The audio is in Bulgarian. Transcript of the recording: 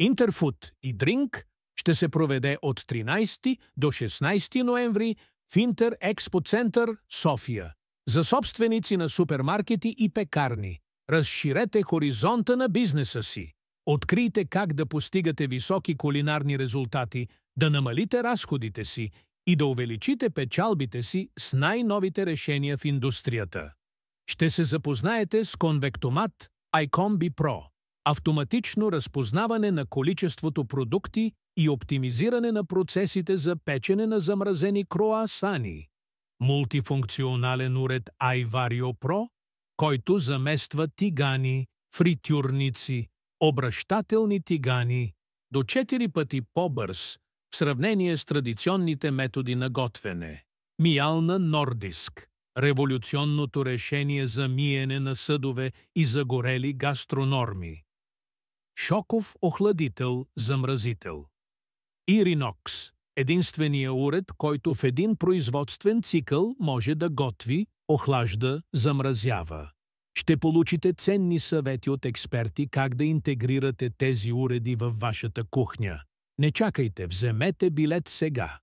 Интерфуд и Дринк ще се проведе от 13 до 16 ноември в Интер Експо Център, София. За собственици на супермаркети и пекарни, разширете хоризонта на бизнеса си. Открийте как да постигате високи кулинарни резултати, да намалите разходите си и да увеличите печалбите си с най-новите решения в индустрията. Ще се запознаете с Конвектомат iCombi Pro, автоматично разпознаване на количеството продукти и оптимизиране на процесите за печене на замразени круасани. Мултифункционален уред iVario Pro, който замества тигани, фритюрници, обръщателни тигани, до 4 пъти по-бърз в сравнение с традиционните методи на готвене. Миална Нордиск – революционното решение за миене на съдове и загорели гастронорми. Шоков охладител-замразител. Иринокс – единствения уред, който в един производствен цикъл може да готви, охлажда, замразява. Ще получите ценни съвети от експерти как да интегрирате тези уреди във вашата кухня. Не чакайте, вземете билет сега.